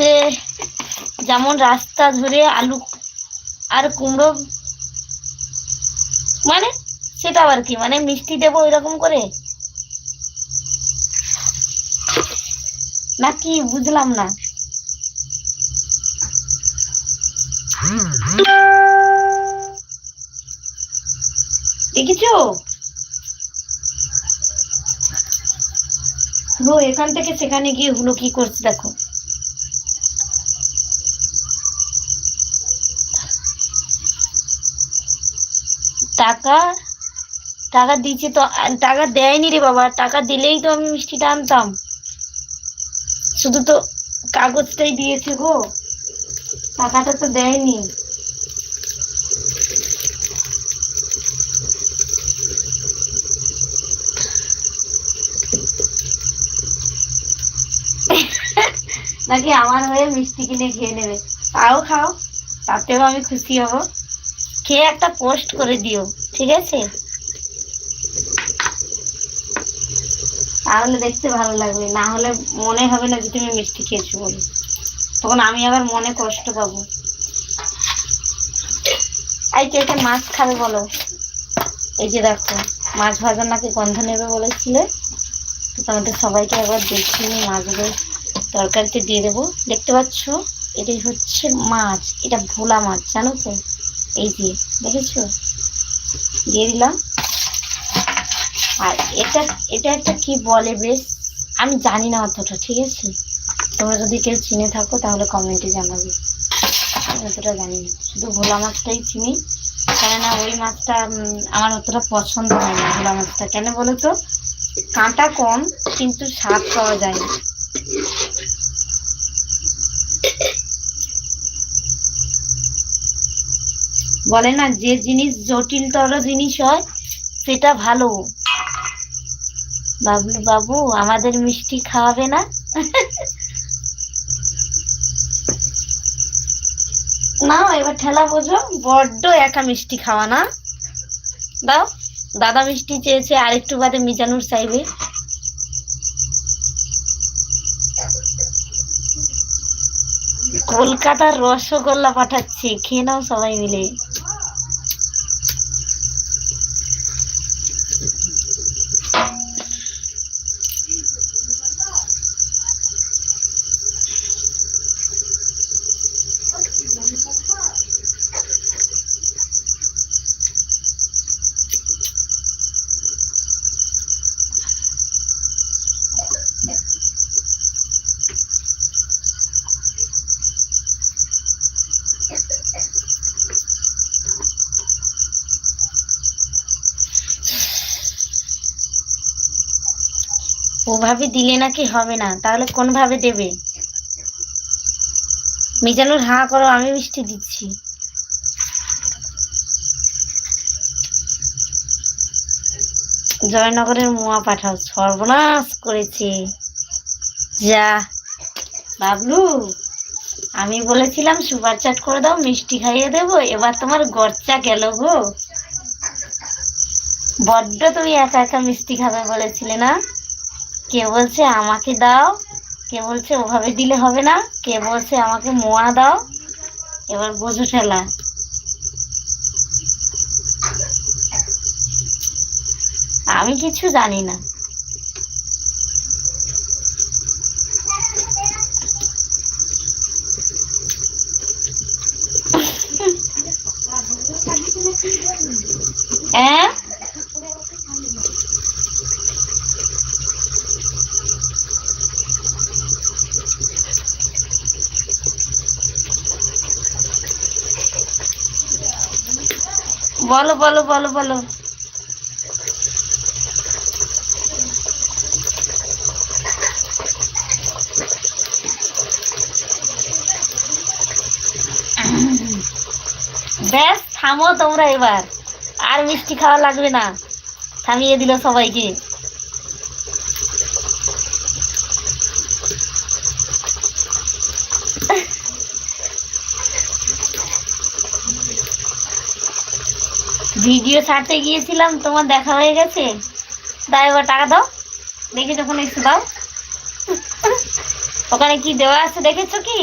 সে যেমন রাস্তা ধরে আলু আর কুমড়ো, মানে সেটা আবার কি, মানে মিষ্টি দেবো এরকম করে নাকি বুঝলাম না। দেখেছো হুলো এখান থেকে সেখানে গিয়ে হুলো কি করছে দেখো। টাকা টাকা দিচ্ছে তো, টাকা দেয়নি রে বাবা, টাকা দিলেই তো আমি মিষ্টিটা আনতাম, শুধু তো কাগজটাই দিয়েছে গো, টাকাটা তো দেয়নি। নাকি আমার হয়ে মিষ্টি কিনে খেয়ে নেবে, তাও খাও, তাতেও আমি খুশি হব। খেয়ে একটা পোস্ট করে দিও, ঠিক আছে? তাহলে দেখতে ভালো লাগবে, না হলে মনে হবে না যে তুমি মিষ্টি খেয়েছো বলে, তখন আমি আবার মনে কষ্ট পাবো। এই কে কে মাছ খাবে বলো? এই যে দেখো মাছ ভাজার নাকি গন্ধ নেবে বলেছিলে, তো তোমাদের সবাইকে একবার দেখিয়ে মাছগুলো তরকারিতে দিয়ে দেবো। দেখতে পাচ্ছ এটাই হচ্ছে মাছ, এটা ভোলা মাছ জানো তো, এই যে দেখেছো, দিয়ে দিলাম। আর এটা এটা একটা কি বলে বেশ, আমি জানি না অতটা, ঠিক আছে? তোমরা যদি কেউ চিনে থাকো তাহলে কমেন্টে জানাবে, আমি অতটা জানি না, শুধু ভোলা মাছটাই চিনি। কেননা ওই মাছটা আমার অতটা পছন্দ হয় না, ভোলা মাছটা কেন বলো তো, কাঁটা কম কিন্তু স্বাদ পাওয়া যায় না। বলে না যে জিনিস জটিলতর জিনিস হয় সেটা ভালো। বাবলু বাবু আমাদের মিষ্টি খাওয়াবে না? না এবার ঠেলা বোঝো, বড্ড একা মিষ্টি খাওয়া না। দাও, দাদা মিষ্টি চেয়েছে, আরেকটু বাদে মিজানুর চাইবে। কলকাতার রসগোল্লা পাঠাচ্ছি, খেয়ে নাও সবাই মিলে। ওভাবে দিলে নাকি হবে না, তাহলে কোন ভাবে দেবে? মিজানুর হা করো, আমি মিষ্টি দিচ্ছি। জয়নগরের মোয়া পাঠাও, সর্বনাশ করেছে যা। বাবলু আমি বলেছিলাম সুপার চাট করে দাও, মিষ্টি খাইয়ে দেবো, এবার তোমার গরচা গেল গো। বড্ড তুমি একা একা মিষ্টি খাবে বলেছিলে না? কে বলছে আমাকে দাও, কে বলছে ওভাবে দিলে হবে না, কে বলছে আমাকে মোয়া দাও, এবার বোঝো ঠেলা। আমি কিছু জানি না। হ্যাঁ বলো বলো বলো বলো। ব্যাস থামো তোমরা এবার, আর মিষ্টি খাওয়া লাগবে না, থামিয়ে দিল সবাইকে। ভিডিও ছাড়তে গিয়েছিলাম, তোমার দেখা হয়ে গেছে, দাও এবার টাকা দাও, দেখে যখন একটু দাও। ওখানে কি দেওয়া আছে দেখেছো কি?